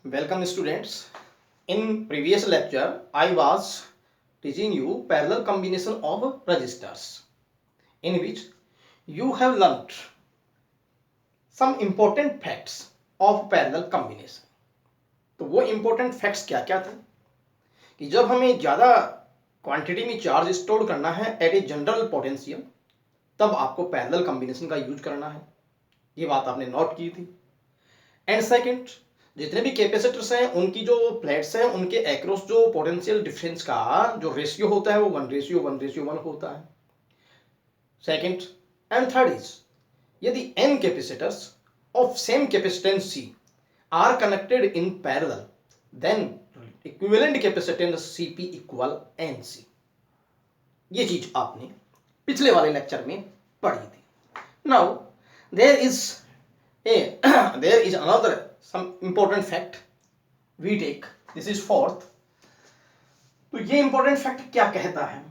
Welcome students. In previous lecture, I was teaching you parallel combination of registers, in which you have learnt some important facts of parallel combination. तो वो important facts क्या क्या थे कि जब हमें ज़्यादा क्वांटिटी में चार्ज स्टोर करना है एट ए जनरल पोटेंशियल, तब आपको पैरेलल कॉम्बिनेशन का यूज करना है। ये बात आपने नोट की थी। एंड सेकंड, जितने भी कैपेसिटर्स हैं उनकी जो प्लेट्स हैं उनके एक्रॉस जो पोटेंशियल डिफरेंस का जो रेशियो होता है वो 1:1:1 होता है। सेकंड एंड थर्ड इज, यदि n capacitors of same capacitance C are connected in parallel, then equivalent capacitance Cp equal Nc। ये चीज आपने पिछले वाले लेक्चर में पढ़ी थी। Now there is another some important fact we take, this is fourth। तो ये इंपॉर्टेंट फैक्ट क्या कहता है?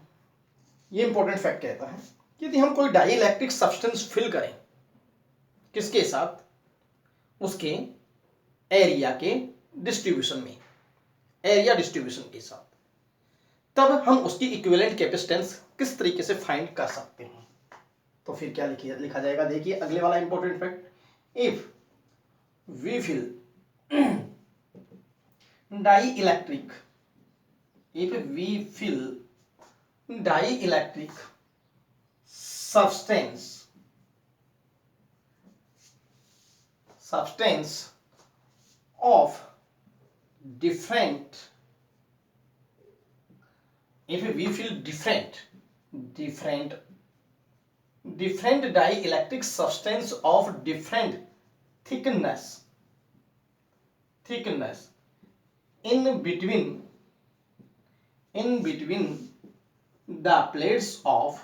ये इंपॉर्टेंट फैक्ट कहता है यदि हम कोई डाइइलेक्ट्रिक सब्सटेंस फिल करें किसके साथ, उसके एरिया के डिस्ट्रीब्यूशन में, एरिया डिस्ट्रीब्यूशन के साथ, तब हम उसकी इक्विवेलेंट कैपेसिटेंस किस तरीके से फाइंड कर सकते हैं। तो फिर क्या लिखा जाएगा, देखिए अगले वाला important fact, if we fill dielectric, if we fill dielectric substance of different, if we fill different dielectric substance of different thickness in between the plates of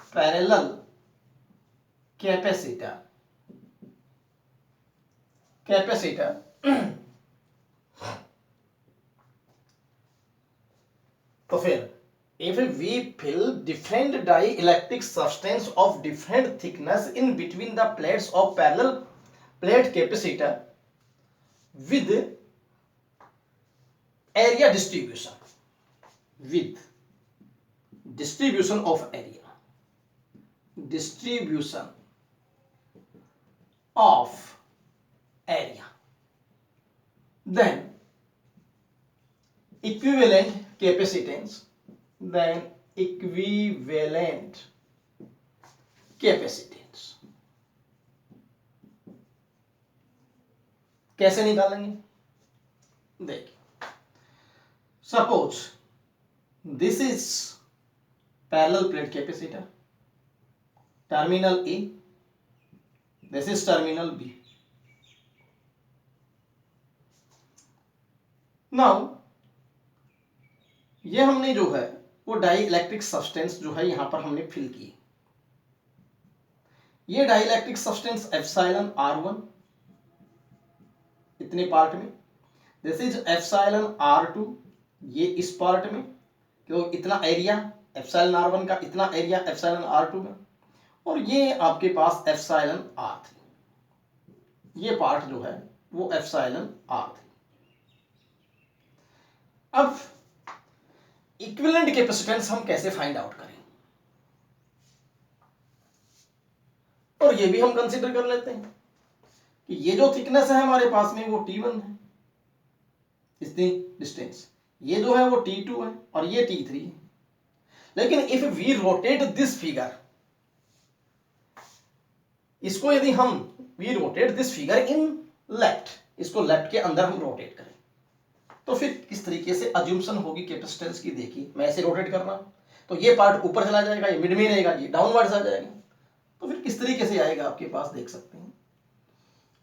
parallel capacitor, तो फिर if we fill different dielectric substance of different thickness in between the plates of parallel plate capacitor with area distribution, of area, then equivalent capacitance, कैसे निकालेंगे? देखिए, suppose this is parallel plate capacitor, terminal A, this is terminal B. Now ये हमने जो है वो dielectric substance जो है यहां पर हमने फिल की। ये डाइइलेक्ट्रिक सब्सटेंस एप्सिलॉन R1 इतने पार्ट में, दिस इज एप्सिलॉन R2 ये इस पार्ट में, क्यों इतना एरिया एप्सिलॉन R1 का, इतना एरिया एप्सिलॉन R2 का, और ये आपके पास एप्सिलॉन R3, ये पार्ट जो है वो एप्सिलॉन R3। अब इक्विवेलेंट कैपेसिटेंस हम कैसे फाइंड आउट करें, और ये भी हम कंसीडर कर लेते हैं कि ये जो थिकनेस है हमारे पास में वो T1 है, इतनी डिस्टेंस, ये जो है वो T2 है और ये T3 है। लेकिन if we rotate this figure, इसको यदि हम we rotate this figure in left, इसको लेफ्ट के अंदर हम रोटेट करें तो फिर किस तरीके से अज्यूम्शन होगी कैपेसिटेंस की। देखिए मैं ऐसे रोटेट कर रहा हूं तो ये पार्ट ऊपर चला जाएगा, ये मिड में रहेगा, ये डाउनवर्ड्स आ जाएगा, तो फिर किस तरीके से आएगा आपके पास, देख सकते हैं।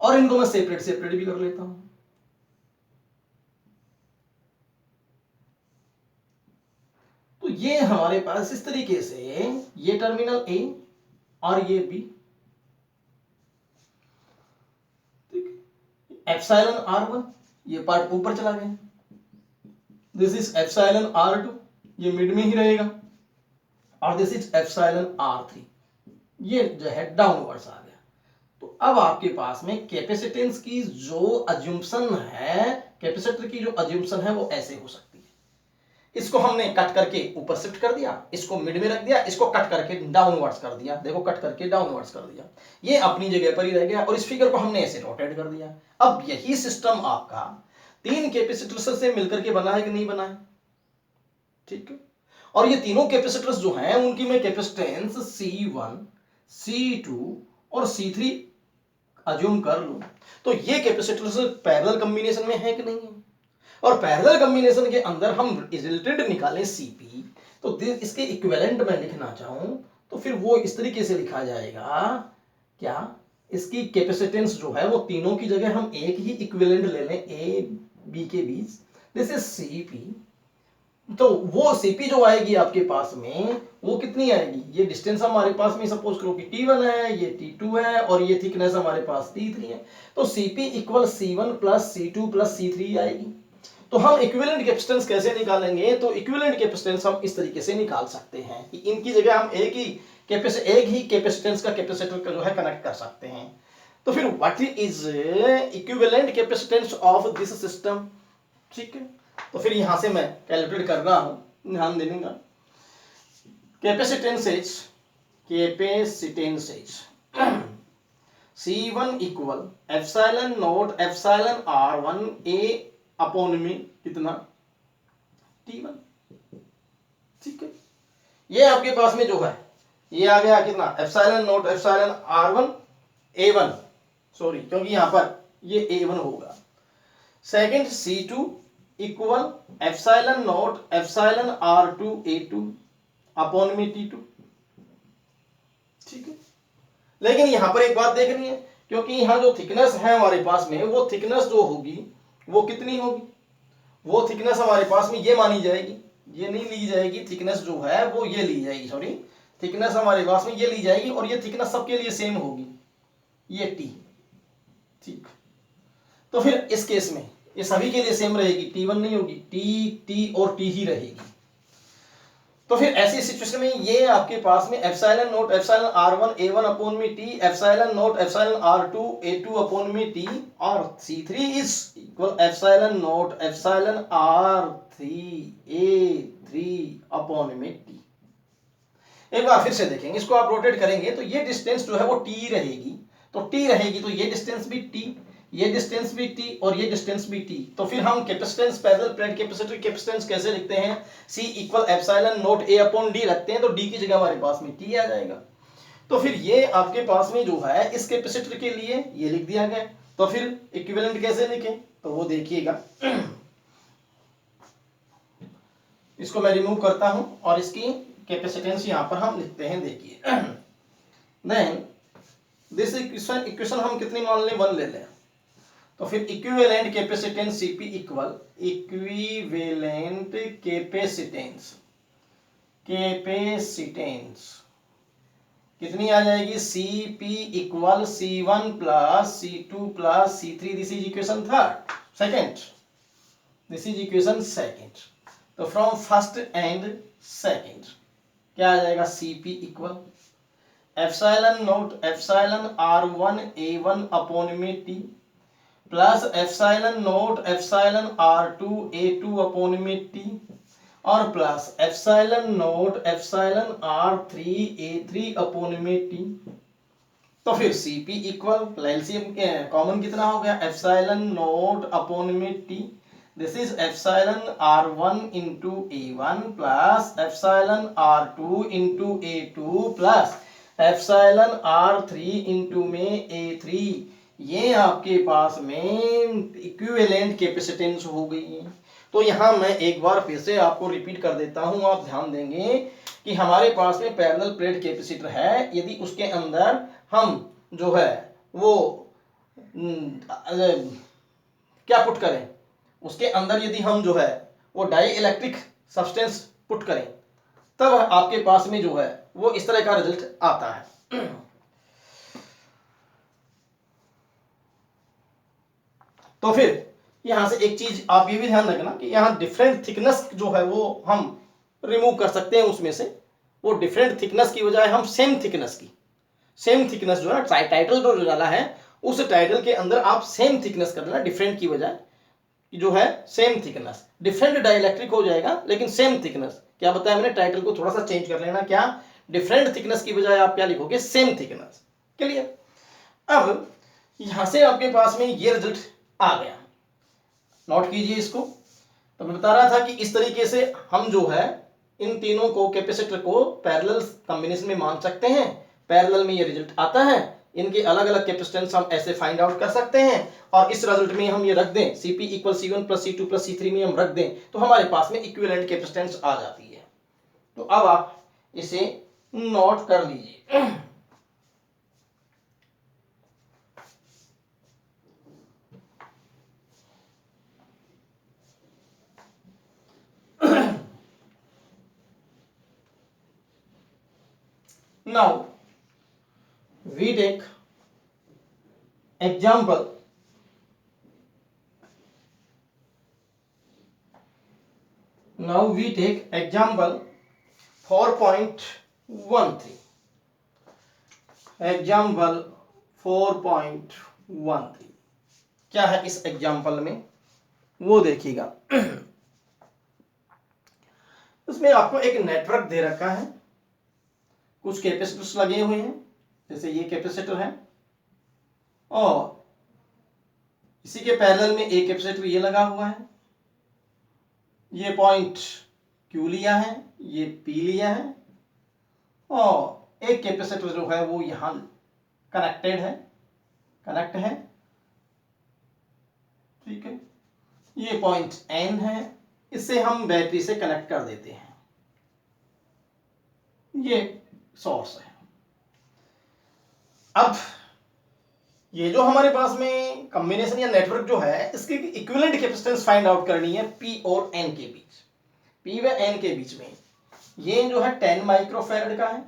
और इनको मैं सेपरेट भी कर लेता हूं। तो ये हमारे पास इस तरीके से ये टर्मिनल ए और ये बी, एप्सिलॉन R1 ये पार्ट ऊपर चला गया, दिस इज एप्सिलॉन R2 ये मिड में ही रहेगा, और दिस इज एप्सिलॉन R3, ये जो है डाउनवर्ड्स आ गया। तो अब आपके पास में कैपेसिटेंस की जो अज्यूम्पशन है, कैपेसिटर की जो अज्यूम्पशन है वो ऐसे हो सकती है। इसको हमने कट करके ऊपर शिफ्ट कर दिया, इसको मिड में रख दिया, इसको कट करके डाउनवर्ड्स कर दिया, देखो कट करके डाउनवर्ड्स कर दिया, ये अपनी जगह पर ही रह गया और इस फिगर को हमने ऐसे रोटेट कर दिया। अब यही सिस्टम आपका 3 कैपेसिटर्स से मिलकर के बना है कि नहीं बना है, ठीक है। और ये तीनों कैपेसिटर्स जो हैं उनकी मैं कैपेसिटेंस C1, C2 और C3 अज्यूम कर लूं, तो ये कैपेसिटर्स पैरेलल कॉम्बिनेशन में है कि नहीं है। और पैरेलल कॉम्बिनेशन के अंदर हम रिजल्टेंट निकालें Cp, तो इसके इक्विवेलेंट में लिखना चाहूं तो फिर वो इस तरीके से लिखा जाएगा, क्या इसकी कैपेसिटेंस जो है वो तीनों की जगह हम एक ही इक्विवेलेंट ले लें ए बी के बीच, दिस इज Cp। तो वो Cp जो आएगी आपके पास में वो कितनी आएगी, ये डिस्टेंस हमारे पास में सपोज करो कि T1 है, ये T2 है और ये थिकनेस हमारे पास T3 है, तो Cp equal C1 plus C2 plus C3 आएगी। तो हम इक्विवेलेंट कैपेसिटेंस कैसे निकालेंगे, तो इक्विवेलेंट कैपेसिटेंस हम इस तरीके से निकाल सकते हैं कि इनकी जगह हम एक ही कैपेसिटेंस का कैपेसिटर का जो है कनेक्ट कर सकते हैं। तो फिर what is equivalent capacitance of this system, ठीक है। तो फिर यहां से मैं कैलकुलेट कर रहा हूं, ध्यान देना, capacitance C1 equal epsilon not epsilon R1 A upon में कितना T1, ठीक है। ये आपके पास में जो है ये आ गया कितना, epsilon not epsilon R1 A1, sorry क्योंकि यहां पर ये A1 होगा। Second C2 equal epsilon not epsilon R2 A2 upon में T2, ठीक है। लेकिन यहां पर एक बात देखनी है, क्योंकि यहां जो थिकनेस है हमारे पास में वो थिकनेस जो होगी वो कितनी होगी, वो थिकनेस हमारे पास में ये मानी जाएगी, ये नहीं ली जाएगी, थिकनेस जो है वो ये ली जाएगी, सॉरी थिकनेस हमारे पास में ये ली जाएगी और ये थिकनेस सबके लिए सेम होगी, ये T, ठीक। तो फिर इस केस में ये सभी के लिए सेम रहेगी, T1 नहीं होगी, T और T ही रहेगी। तो फिर ऐसी सिचुएशन में ये आपके पास में epsilon not epsilon R1 A1 upon में T, epsilon not epsilon R2 A2 upon में T और C3 is equal epsilon not epsilon R3 A3 upon में T। एक बार फिर से देखेंगे, इसको आप रोटेट करेंगे तो ये डिस्टेंस जो है वो T रहेगी, तो T रहेगी तो ये डिस्टेंस भी T, ये डिस्टेंस भी T और ये डिस्टेंस भी T। तो फिर हम capacitance parallel plate capacitor capacitance कैसे लिखते हैं, C equal epsilon not A upon D रखते हैं तो D की जगह हमारे पास में T आ जाएगा। तो फिर ये आपके पास में जो है इस कैपेसिटर के लिए ये लिख दिया गया। तो फिर इक्विवेलेंट कैसे लिखें, तो वो देखिएगा, इसको मैं रिमूव करता हूं और इसकी कैपेसिटेंस यहां पर हम लिखते हैं, देखिए देन दिस इक्वेशन हम कितनी मान लें, 1 ले लें। तो फिर equivalent capacitance Cp equal equivalent capacitance कितनी आ जाएगी, Cp equal C1 plus C2 plus C3, this is equation second, this is equation second. तो फ्रॉम फर्स्ट एंड सेकंड क्या आ जाएगा, Cp equal epsilon not epsilon R1 A1 upon में T plus epsilon not epsilon R2 A2 upon में T और plus epsilon not epsilon R3 A3 upon में T। तो फिर Cp equal LCM common कितना हो गया, एप्सिलॉन नॉट अपॉन में T, this is epsilon R1 into A1 plus epsilon R2 into A2 plus epsilon R3 into में A3। ये आपके पास में इक्विवेलेंट कैपेसिटेंस हो गई है। तो यहां मैं एक बार फिर से आपको रिपीट कर देता हूं, आप ध्यान देंगे कि हमारे पास में पैरेलल प्लेट कैपेसिटर है, यदि उसके अंदर हम जो है वो क्या पुट करें, उसके अंदर यदि हम जो है वो डाई इलेक्ट्रिक सब्सटेंस पुट करें, तब आपके पास में जो है वो इस तरह का रिजल्ट आता है। तो फिर यहां से एक चीज आप ये भी ध्यान रखना कि यहां डिफरेंट थिकनेस जो है वो हम रिमूव कर सकते हैं उसमें से, वो डिफरेंट थिकनेस की बजाय हम सेम थिकनेस जो है टाइटल जो डाला है उस टाइटल के अंदर आप सेम थिकनेस कर देना, डिफरेंट की बजाय जो है सेम थिकनेस। डिफरेंट डाइलेक्ट्रिक हो जाएगा लेकिन सेम थिकनेस। क्या बताया मैंने, टाइटल को थोड़ा सा चेंज कर लेना, क्या डिफरेंट थिकनेस की बजाय आप क्या लिखोगे, सेम थिकनेस। क्लियर। अब यहां से आपके पास में ये रिजल्ट आ गया, नोट कीजिए इसको। तो मैं बता रहा था कि इस तरीके से हम जो है इन तीनों को कैपेसिटर को पैरेलल कॉम्बिनेशन में मान सकते हैं। पैरेलल में ये रिजल्ट आता है, इनके अलग अलग कैपेसिटेंस हम ऐसे फाइंड आउट कर सकते हैं और इस रिजल्ट में हम ये रख दें Cp equal C1 plus C2 plus C3 में हम रख दें तो हमारे पास में इक्विवेलेंट कैपेसिटेंस आ जाती है। तो अब आप इसे नोट कर लीजिए। Now we take example. Now we take example 4.13. Example 4.13 क्या है इस एग्जाम्पल में वो देखिएगा। इसमें आपको एक नेटवर्क दे रखा है, कुछ कैपेसिटर्स लगे हुए हैं, जैसे ये कैपेसिटर है और इसी के पैरेलल में एक कैपेसिटर ये लगा हुआ है। ये पॉइंट Q लिया है, ये P लिया है और एक कैपेसिटर जो है वो यहां कनेक्ट है, ठीक है। ये पॉइंट N है, इससे हम बैटरी से कनेक्ट कर देते हैं। ये सोर्स है। अब ये जो हमारे पास में कॉम्बिनेशन या नेटवर्क जो है इसकी इक्विवेलेंट कैपेसिटेंस फाइंड आउट करनी है P और N के बीच। P व N के बीच में ये जो है 10 माइक्रोफैरड का है,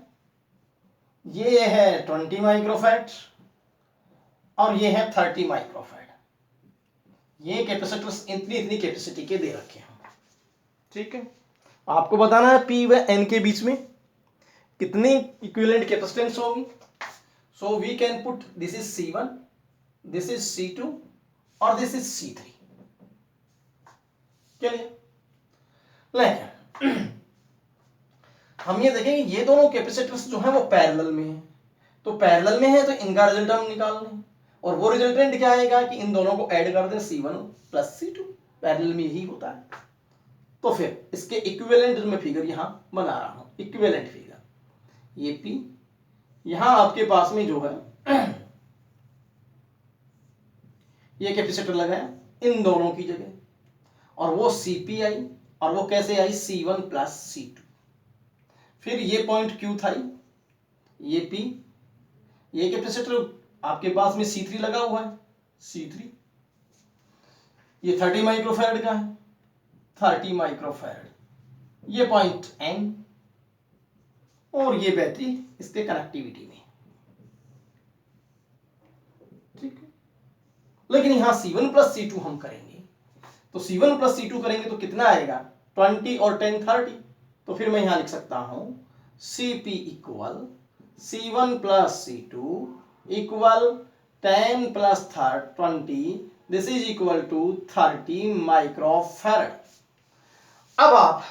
ये है 20 माइक्रोफैरड और ये है 30 माइक्रोफैरड। ये कैपेसिटर्स इतनी कैपेसिटी के दे रखे हैं, ठीक है। आपको बताना है P व N के बीच में कितनी इक्विवेलेंट कैपेसिटेंस होगी। So we can put this is C1, this is C2 और this is C3। चलिए लेकिन हम ये देखेंगे ये दोनों कैपेसिटर्स जो हैं वो पैरेलल में हैं, तो पैरेलल में है तो इनका रिजल्ट हम निकाल लें और वो रिजल्टेंट क्या आएगा कि इन दोनों को ऐड कर दें C1 प्लस C2, पैरेलल में यही होता है। तो फिर इसके इक्विवेलेंट में फिगर यहां बना रहा हूं, इक्विवेलेंट फिगर ये P, यहां आपके पास में जो है ये कैपेसिटर लगाया इन दोनों की जगह और वो Cp आई और वो कैसे आई C1 प्लस C2। फिर ये पॉइंट Q था, ये P, ये कैपेसिटर आपके पास में C3 लगा हुआ है, C3 ये 30 माइक्रोफैरड का है, 30 माइक्रोफैरड, ये पॉइंट N और ये बैटरी इसके कनेक्टिविटी में, ठीक है। लेकिन यहां C1 प्लस C2 हम करेंगे तो C1 प्लस C2 करेंगे तो कितना आएगा 20 और 10 30। तो फिर मैं यहां लिख सकता हूं Cp equal C1 plus C2 equal 10 plus 20, this is equal to 30 microfarad. अब आप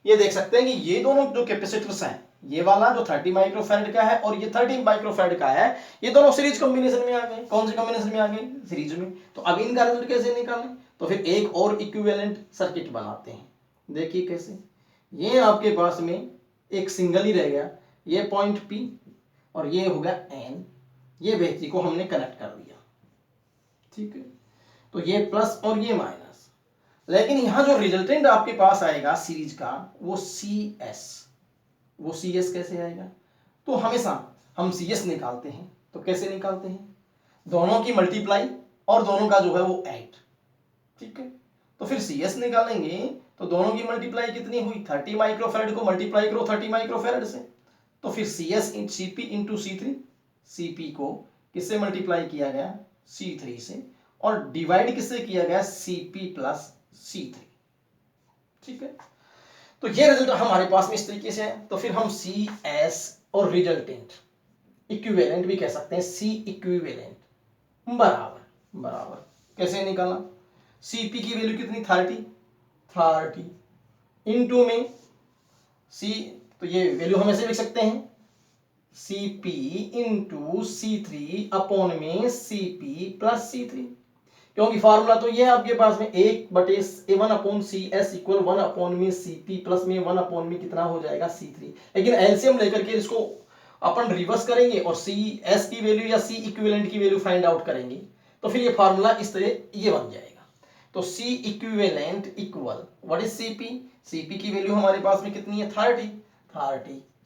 ये देख सकते हैं कि ये दोनों जो कैपेसिटर्स हैं, ये वाला जो 30 माइक्रोफैरड का है और ये 30 माइक्रोफैरड का है, ये दोनों सीरीज कॉम्बिनेशन में आ गए। कौन से कॉम्बिनेशन में आ गए, सीरीज में। तो अब इनका रिजल्ट कैसे निकालें, तो फिर एक और इक्विवेलेंट सर्किट बनाते हैं। देखिए कैसे, ये आपके पास में एक सिंगल ही रह गया, ये पॉइंट P और ये हो गया N, ये बैटरी को हमने कनेक्ट कर दिया, ठीक है। तो ये प्लस और ये माइनस, लेकिन यहां जो रिजल्टेंट आपके पास आएगा सीरीज का वो CS, वो CS कैसे आएगा, तो हमेशा हम CS निकालते हैं तो कैसे निकालते हैं, दोनों की मल्टीप्लाई और दोनों का जो है वो ऐड, ठीक है। तो फिर CS निकालेंगे तो दोनों की मल्टीप्लाई कितनी हुई 30 माइक्रोफैरड को मल्टीप्लाई करो 30 माइक्रोफैरड से, तो फिर CS Cp into C3, Cp को किससे मल्टीप्लाई किया गया C3 से और डिवाइड किससे किया गया Cp प्लस C3, ठीक है। तो ये रिजल्ट हमारे पास में इस तरीके से है। तो फिर हम सी एस और रिजल्टेंट इक्विवेलेंट भी कह सकते हैं, सी इक्विवेलेंट बराबर बराबर कैसे निकालना, सीपी की वैल्यू कितनी 30 इनटू में सी, तो ये वैल्यू हम ऐसे लिख सकते हैं Cp इंटू C3 अपॉन में Cp प्लस C3, क्योंकि फार्मूला तो ये है आपके पास में 1/1 upon C S equal 1 upon में Cp प्लस में 1 अपॉन में कितना हो जाएगा C3। लेकिन एलसीएम लेकर के इसको अपन रिवर्स करेंगे और सी एस की वैल्यू या सी इक्विवेलेंट की वैल्यू फाइंड आउट करेंगे, तो फिर ये फार्मूला इस तरह ये बन जाएगा। तो C equivalent equal what is Cp, Cp की वैल्यू हमारे पास में कितनी है 30,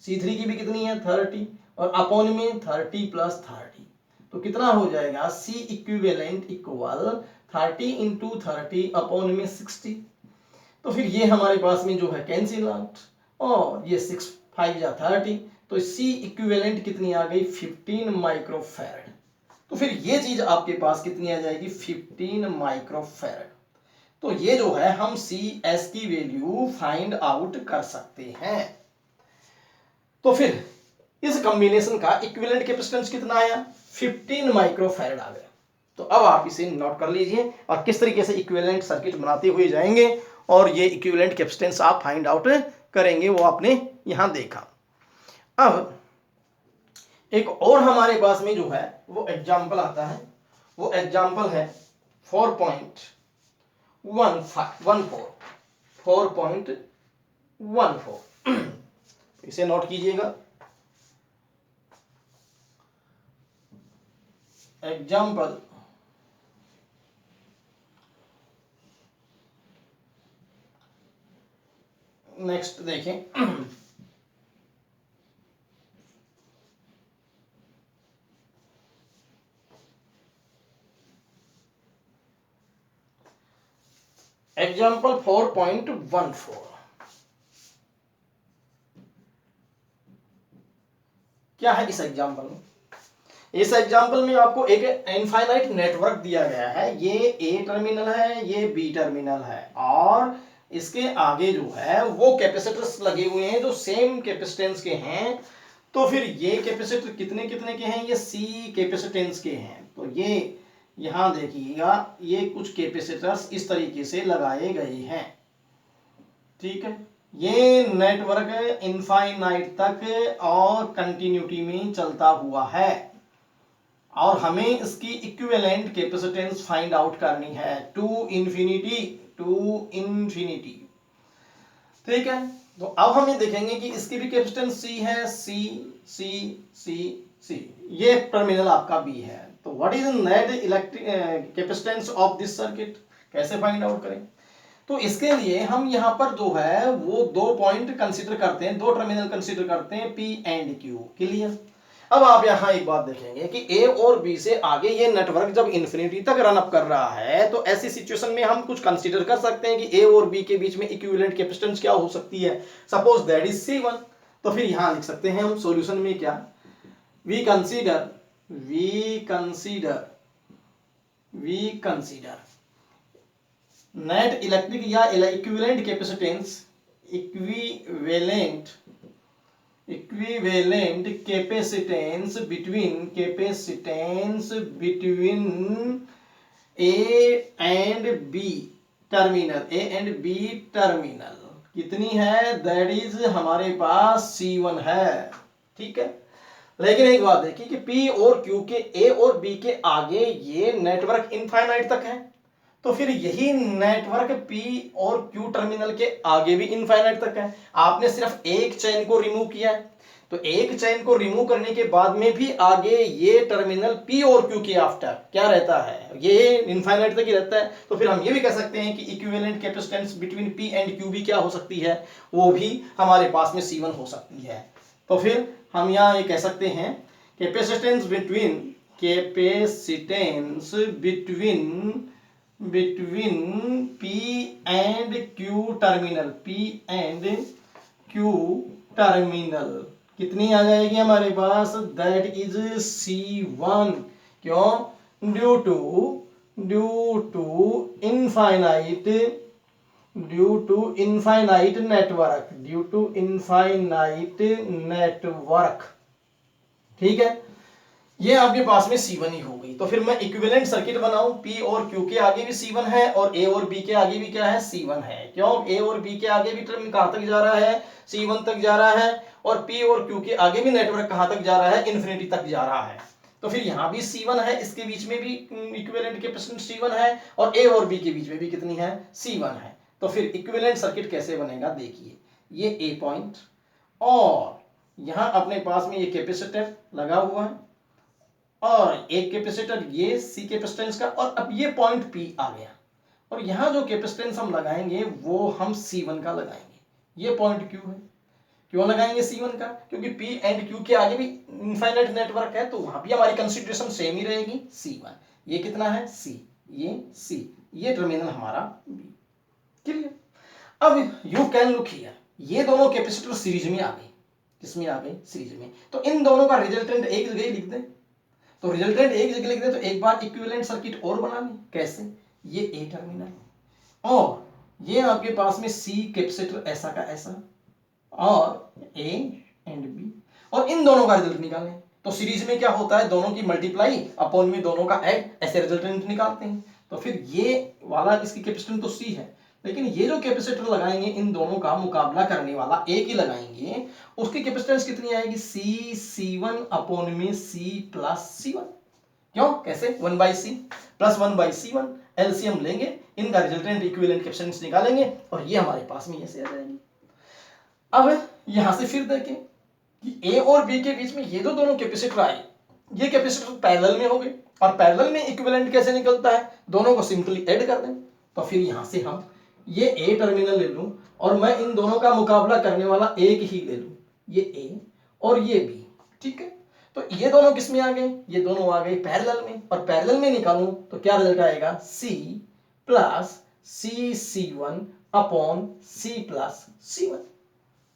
C3 की भी कितनी है 30 और अपॉन में 30 प्लस 30, तो कितना हो जाएगा C equivalent equal 30 into 30 upon में 60। तो फिर ये हमारे पास में जो है कैंसिल आउट और ये 6 5 या 30, तो C इक्विवेलेंट कितनी आ गई 15 माइक्रोफैरड। तो फिर ये चीज आपके पास कितनी आ जाएगी 15 माइक्रोफैरड। तो ये जो है हम CS की वैल्यू फाइंड आउट कर सकते हैं। तो फिर इस कॉम्बिनेशन का इक्विवेलेंट कैपेसिटेंस कितना आया 15 माइक्रोफैरड आ गया। तो अब आप इसे नोट कर लीजिए और किस तरीके से इक्विवेलेंट सर्किट बनाते हुए जाएंगे और ये इक्विवेलेंट कैपेसिटेंस आप फाइंड आउट करेंगे, वो आपने यहां देखा। अब एक और हमारे पास में जो है वो एग्जांपल आता है, वो एग्जांपल है 4.14 इसे नोट कीजिएगा। एग्जांपल नेक्स्ट देखें एग्जाम्पल 4.14 क्या है इस एग्जाम्पल में। इस एग्जाम्पल में आपको एक इनफाइनाइट नेटवर्क दिया गया है, ये ए टर्मिनल है, ये बी टर्मिनल है और इसके आगे जो है वो कैपेसिटर्स लगे हुए हैं जो सेम कैपेसिटेंस के हैं। तो फिर ये कैपेसिटर कितने कितने के हैं, ये सी कैपेसिटेंस के हैं। तो ये यहां देखिएगा ये कुछ कैपेसिटर्स इस तरीके से लगाए गए हैं, ठीक है। ये नेटवर्क इनफाइनाइट तक और कंटिन्यूटी में चलता हुआ है और हमें इसकी इक्विवेलेंट कैपेसिटेंस फाइंड आउट करनी है टू इन्फिनिटी, ठीक है। तो अब हमें देखेंगे कि इसकी भी कैपेसिटेंस सी है, सी सी सी सी, ये टर्मिनल आपका बी है। तो what is net electric capacitance of this circuit, कैसे फाइंड आउट करें। तो इसके लिए हम यहाँ पर जो है वो दो पॉइंट कंसीडर करते हैं, दो टर्मिनल कंसीडर करते हैं P एंड Q, क्लियर। अब आप यहाँ एक बात देखेंगे कि A और B से आगे ये नेटवर्क जब इन्फिनिटी तक रन अप कर रहा है तो ऐसी सिचुएशन में हम कुछ कंसीडर कर सकते हैं कि A और B के बीच में इक्विवेलेंट कैपेसिटेंस क्या हो सकती है, सपोज दैट इज C1। तो फिर यहाँ लिख सकते हैं हम सॉल्यूशन में क्या, वी कंसीडर नेट इलेक्ट्रिक या equivalent capacitance, equivalent capacitance between A and B terminal कितनी है, दैट इज हमारे पास C1 है, ठीक है। लेकिन एक बात देखिए कि P और Q के A और B के आगे ये नेटवर्क इनफाइनाइट तक है, तो फिर यही नेटवर्क P और Q टर्मिनल के आगे भी इनफाइनाइट तक है। आपने सिर्फ एक चेन को रिमूव किया है, तो एक चेन को रिमूव करने के बाद में भी आगे ये टर्मिनल P और Q के आफ्टर क्या रहता है, ये इनफाइनाइट तक ही रहता है। तो फिर हम ये भी कह सकते हैं कि equivalent capacitance between P and Q भी क्या हो सकती है, वो भी हमारे पास में C1 हो सकती है। तो फिर हम यहाँ ये कह सकते हैं capacitance between P and Q terminal कितनी आ जाएगी हमारे पास, दैट इज C1। क्यों, due to infinite due to infinite network, due to infinite network. ठीक है, ये आपके पास में C1 ही हो गई। तो फिर मैं इक्विवेलेंट सर्किट बनाऊं, P और Q के आगे भी C1 है और A और B के आगे भी क्या है, C1 है। क्यों, A और B के आगे भी टर्म कहां तक जा रहा है, C1 तक जा रहा है, और P और Q के आगे भी नेटवर्क कहां तक जा रहा है, इन्फिनिटी तक जा रहा है। तो फिर यहां भी C1 है, इसके बीच में भी इक्विवेलेंट कैपेसिटेंस C1 है, और A और B के बीच में भी कितनी है, C1 है। तो फिर इक्विवेलेंट सर्किट कैसे बनेगा, देखिए ये A पॉइंट और यहां अपने पास में ये कैपेसिटर लगा हुआ है और एक कैपेसिटर ये C कैपेसिटेंस का, और अब ये पॉइंट P आ गया, और यहां जो कैपेसिटेंस हम लगाएंगे वो हम C1 का लगाएंगे। ये पॉइंट Q है, क्यों लगाएंगे C1 का, क्योंकि P एंड Q के आगे भी इनफाइनाइट नेटवर्क है, तो वहां भी हमारी कंसीडरेशन सेम ही रहेगी, C1। ये कितना है, C, ये C, ये टर्मिनल हमारा B। क्लियर। अब यू कैन लुक हियर, ये दोनों कैपेसिटर सीरीज में आ गए। किसमें आ गए, सीरीज में। तो इन दोनों का रिजल्टेंट एक जगह लिख दें, तो रिजल्टेंट एक जगह लिख दे, तो एक बार इक्विवेलेंट सर्किट और बना लें। कैसे, ये ए टर्मिनल और ये आपके पास में सी कैपेसिटर ऐसा का ऐसा, और ए एंड बी, और इन दोनों का रिजल्ट निकालें। तो सीरीज में क्या होता है, दोनों की मल्टीप्लाई अपॉन में दोनों का ऐड, ऐसे रिजल्टेंट निकालते हैं। तो फिर ये वाला इसकी कैपेसिटेंस तो सी है, लेकिन ये जो कैपेसिटर लगाएंगे इन दोनों का मुकाबला करने वाला एक ही लगाएंगे, उसकी कैपेसिटेंस कितनी आएगी, सी C1 अपॉन में C प्लस C1। क्यों, कैसे, 1/C प्लस 1/C1, एलसीएम लेंगे, इनका रिजल्टेंट इक्विवेलेंट कैपेसिटेंस निकालेंगे, और ये हमारे पास में ऐसे आ जाएगी। अब यहां से फिर देखें कि ए और बी के बीच में ये जो दोनों कैपेसिटर आए, ये कैपेसिटर पैरेलल में हो गए, और पैरेलल में इक्विवेलेंट कैसे निकलता है, दोनों को सिंपली ऐड कर दें। तो फिर यहां से हम ये ए टर्मिनल ले लूं, और मैं इन दोनों का मुकाबला करने वाला एक ही ले लूं, ये ए और ये बी। ठीक है, तो ये दोनों किस में आ गए, ये दोनों आ गए पैरेलल में, और पैरेलल में निकालूं तो क्या रिजल्ट आएगा, C plus C1 upon C plus C1।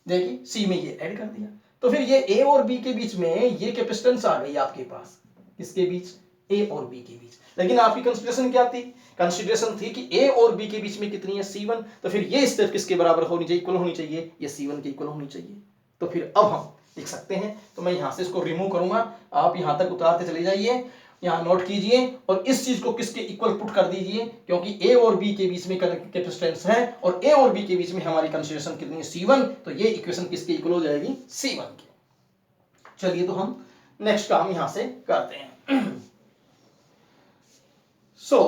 देखिए C में ये ऐड कर दिया, तो फिर ये A और B के बीच में ये कैपेसिटेंस आ गई आपके पास, किसके बीच, A और B के बीच। लेकिन आपकी कंसीडरेशन क्या थी, कंसीडरेशन थी कि A और B के बीच में कितनी है, C1। तो फिर ये स्टेप किसके बराबर होनी चाहिए, इक्वल होनी चाहिए, ये C1 के इक्वल होनी चाहिए। तो फिर अब हम लिख सकते हैं, तो मैं यहां से इसको रिमूव करूंगा, आप यहां तक उतारते चले जाइए, यहां नोट कीजिए, और इस चीज को किसके इक्वल पुट कर दीजिए, क्योंकि A और B के बीच में कैपेसिटेंस है, और A और B के बीच में हमारी कंसीडरेशन कितनी है, C1। तो ये इक्वेशन किसके इक्वल हो जाएगी, C1 के। चलिए, तो हम नेक्स्ट काम यहां से करते हैं। So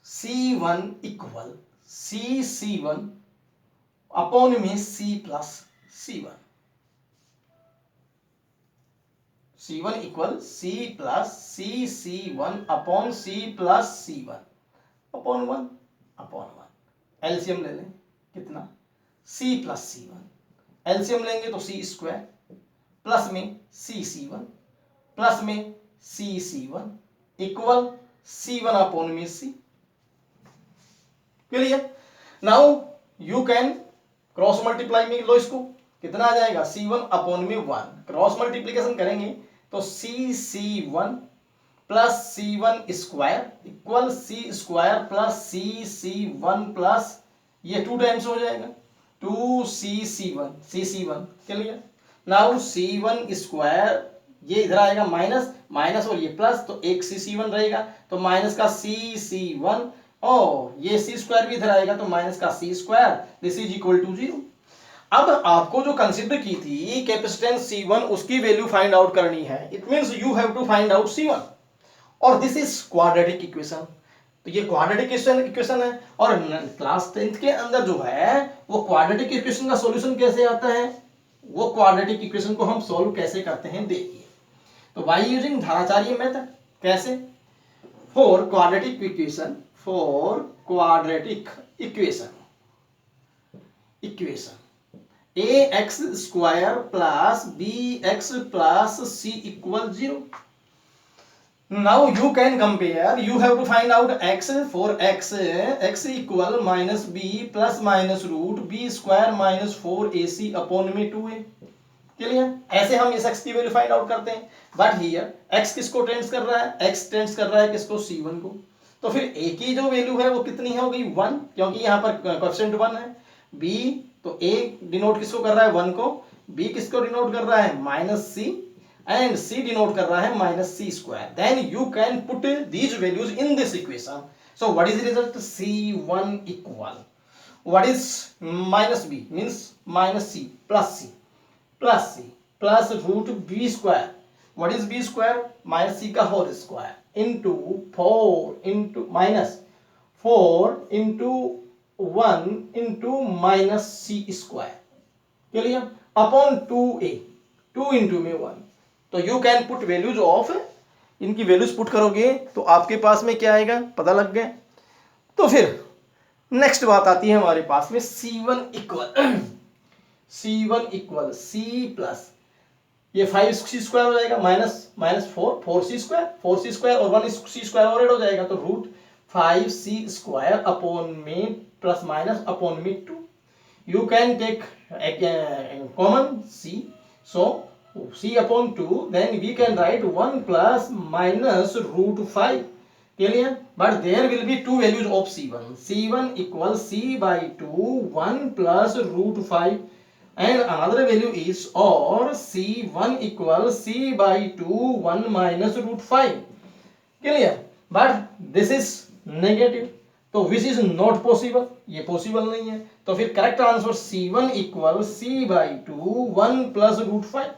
C1 equal C1 upon में C प्लस C1, C1 इक्वल C plus C1 upon C plus C1 upon 1 LCM ले लें, कितना, C प्लस C1, एलसीएम लेंगे तो C स्क्वायर प्लस में C1 प्लस में C1 इक्वल C1 अपॉन में C। Clear. Now you can cross multiply में लो, इसको कितना आ जाएगा, C1 अपॉन में 1, क्रॉस मल्टीप्लीकेशन करेंगे तो C1 plus C1 square equal C square plus C1 plus ये 2 टाइम्स हो जाएगा 2CC1 clear. Now C1 square, ये इधर आएगा माइनस माइनस और ये प्लस, तो एक C1 रहेगा, तो माइनस का C1, और ये C स्क्वायर भी इधर आएगा, तो माइनस का C square, this is equal to 0। अब आपको जो कंसीडर की थी कैपेसिटेंस C1, उसकी वैल्यू फाइंड आउट करनी है, it means you have to find out C1, और दिस इज क्वाड्रेटिक इक्वेशन। तो ये क्वाड्रेटिक इक्वेशन है, और क्लास 10th के अंदर जो है वो क्वाड्रेटिक इक्वेशन का सॉल्यूशन कैसे आता है, वो क्वाड्रेटिक इक्वेशन को हम सॉल्व कैसे करते हैं, देखिए। तो बाय यूजिंग धाराचार्य मेथड, कैसे, for quadratic equation ax square plus bx plus c equal 0। Now you can compare, you have to find out x, for x equal minus b plus minus root b square minus 4ac upon में 2a, clear? ऐसे हम इस x की value find out करते हैं। But here x किसको tends कर रहा है? x टेंड्स कर रहा है किसको? C1 को। तो फिर a की जो वैल्यू है वो कितनी हो गई? 1, क्योंकि यहाँ पर कोएफिशिएंट 1 है। b, तो a डिनोट किसको कर रहा है? 1 को। b किसको डिनोट कर रहा है? Minus c, and c denote कर रहा है minus c square. Then you can put these values in this equation. So what is the result? c1 equal, what is minus b means minus c plus c plus root b square. What is b square? Minus c का whole square into 4 into minus 4 into 1 into minus c square, clear, upon 2a, 2 into में 1. तो you can put values of, इनकी values put करोगे तो आपके पास में क्या आएगा? पता लग गया। तो फिर नेक्स्ट बात आती है हमारे पास में C1 इक्वल C प्लस ये 5c स्क्वायर हो जाएगा माइनस 4c स्क्वायर और 1c स्क्वायर और ऐड हो जाएगा, तो रूट 5c स्क्वायर अपॉन में प्लस माइनस अपॉन में 2. You can take common c, so c upon 2, then we can write 1 plus minus root 5. Clear? But there will be two values of C1. C1 equals C by 2, 1 plus root 5, and another value is or C1 equals C by 2, 1 minus root 5. Clear? But this is negative, तो which is not possible, ये possible नहीं है. तो फिर correct answer C1 equals C by 2, 1 plus root 5.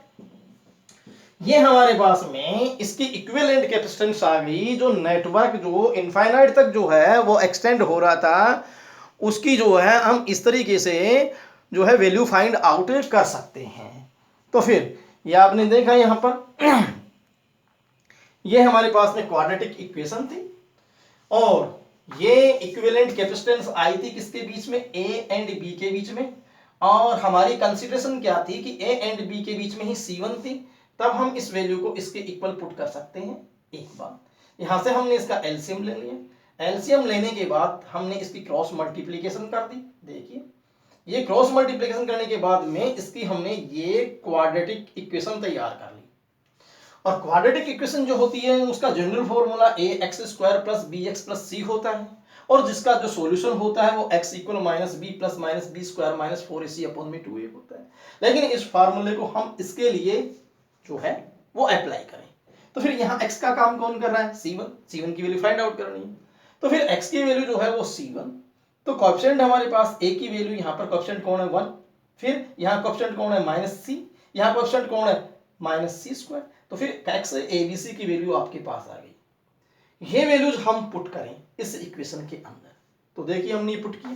ये हमारे पास में इसकी इक्विवेलेंट कैपेसिटेंस आ गई। जो नेटवर्क जो इनफाइनाइट तक जो है वो एक्सटेंड हो रहा था, उसकी जो है हम इस तरीके से जो है वैल्यू फाइंड आउट कर सकते हैं। तो फिर ये आपने देखा यहां पर ये हमारे पास में क्वाड्रेटिक इक्वेशन थी और ये इक्विवेलेंट कैपेसिटेंस आई थी किसके बीच में? ए एंड बी के बीच में। और हमारी कंसीडरेशन क्या थी कि ए एंड बी के बीच में ही C1 थी, तब हम इस वैल्यू को इसके इक्वल पुट कर सकते हैं। एक बात, यहां से हमने इसका एलसीएम ले लिया। एलसीएम लेने के बाद हमने इसकी क्रॉस मल्टीप्लिकेशन कर दी। देखिए ये क्रॉस मल्टीप्लिकेशन करने के बाद में इसकी हमने ये क्वाड्रेटिक इक्वेशन तैयार कर ली। और क्वाड्रेटिक इक्वेशन जो होती है उसका general formula ax² plus bx plus c होता है, और जिसका जो सॉल्यूशन होता है वो x equal minus B plus minus B square minus 4ac upon में 2a होता है। लेकिन इस फार्मूले को हम इसके लिए जो है वो अप्लाई करें, तो फिर यहाँ x का काम कौन कर रहा है? C1 की वैल्यू फाइंड आउट करनी है। तो फिर x की वैल्यू जो है वो C1, तो कोएफिशिएंट हमारे पास a की वैल्यू, यहाँ पर कोएफिशिएंट कौन है? 1, फिर यहाँ कोएफिशिएंट कौन है? माइनस c, यहाँ कोएफिशिएंट कौन है? Minus c square. तो फिर x abc की वैल्यू आपके पास आ गई। ये वैल्यूज हम पुट करें इस इक्वेशन के अंदर, तो देखिए हमने पुट किया,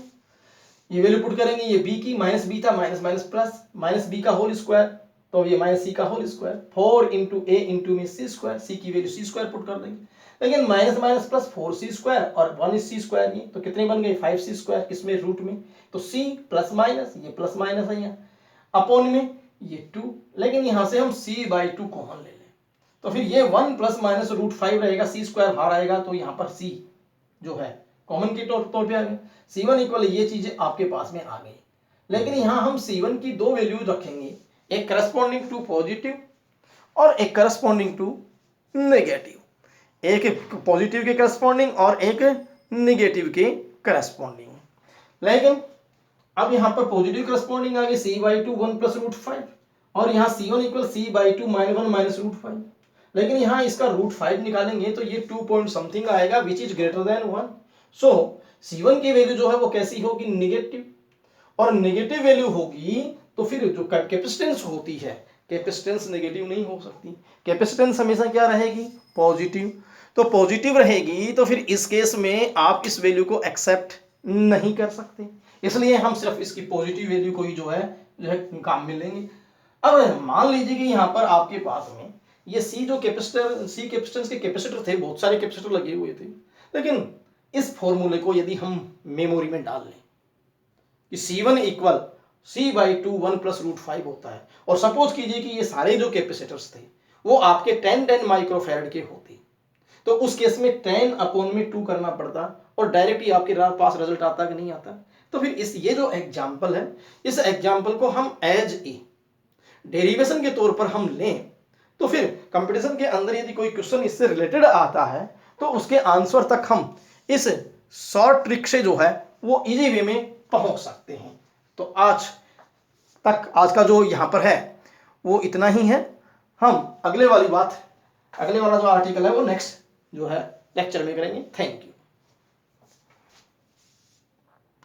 ये वैल्यू पुट करेंगे। ये b की माइनस b था minus minus plus minus b का होल स्क्वायर, तो ये माइनस c का whole square 4 into a into में c स्क्वायर, c की वैल्यू c स्क्वायर पुट कर देंगे। लेकिन minus minus plus 4c square और 1c स्क्वायर, ये तो कितने बन गए? 5c स्क्वायर, किसमें? रूट में। तो c प्लस माइनस, ये प्लस माइनस है यहाँ, अपॉन में ये 2, लेकिन यहाँ से हम c बाई 2 कॉमन ले लें, तो फिर ये 1 प्लस माइनस रूट 5 रहेगा, c स्क्वायर बाहर आएगा, तो यहाँ पर c जो है कॉमन के तौर पे आ गया। C1 इक्वल ये चीजें आपके पास में आ गई। लेकिन यहाँ हम C1 की दो वैल्यूज रखेंगे, एक करस्पॉन्डिंग टू पॉजिटिव और एक करस्पॉन्डिंग टू नेगेटिव, एक पॉजिटिव के करस्पॉन्डिंग और एक नेगेटिव के करस्पॉन्डिंग। लेकिन अब यहाँ पर पॉजिटिव करस्पॉन्डिंग आ गई c बाई 2 1 प्लस रूट 5, और यहाँ C1 इक्वल c by 2 minus 1 minus root 5। लेकिन यहाँ इसका रूट 5 निकालेंगे तो ये 2 पॉइंट समथिंग आएगा which is greater than 1। So C1 की वैल्यू जो है वो कैसी होगी? निगेटिव, और नेगेटिव वैल्यू होगी तो फिर जो कैपेसिटेंस होती है, कैपेसिटेंस नेगेटिव नहीं हो सकती, कैपेसिटेंस हमेशा क्या रहेगी? पॉजिटिव। तो पॉजिटिव रहेगी तो फिर इस केस में आप इस वैल्यू को एक्सेप्ट नहीं कर सकते, इसलिए हम सिर्फ इसकी पॉजिटिव वैल्यू को ही जो है काम में लेंगे। अब मान लीजिए कि यहाँ पर आपके पास में ये C जो कैपेसिटर, C कैपेसिटेंस के कैपेसिटर थे, बहुत सारे कैपेसिटर लगे हुए थे, लेकिन इस फॉर्मूले को यदि हम मेमोरी में डाल लें कि C1 इक्वल c बाई 2 1 प्लस रूट 5 होता है, और सपोज कीजिए कि ये सारे जो कैपेसिटर्स थे वो आपके 10 माइक्रोफैरड के होते, तो उस केस में 10 अपॉन में 2 करना पड़ता और डायरेक्ट ही आपके पास रिजल्ट आता कि नहीं आता। तो फिर इस ये जो एग्जाम्पल है, इस एग्जाम्पल को हम एज ए डेरिवेशन के तौर पर हम लें तो फिर कंपटीशन के अंदर यदि कोई क्वेश्चन इससे रिलेटेड आता है तो उसके आंसर तक हम इस शॉर्ट ट्रिक से जो है वो इजी वे में पहुंच सकते हैं। तो आज का जो यहाँ पर है वो इतना ही है। हम अगले वाला जो आर्टिकल है वो नेक्स्ट जो है लेक्चर में करेंगे। Thank you.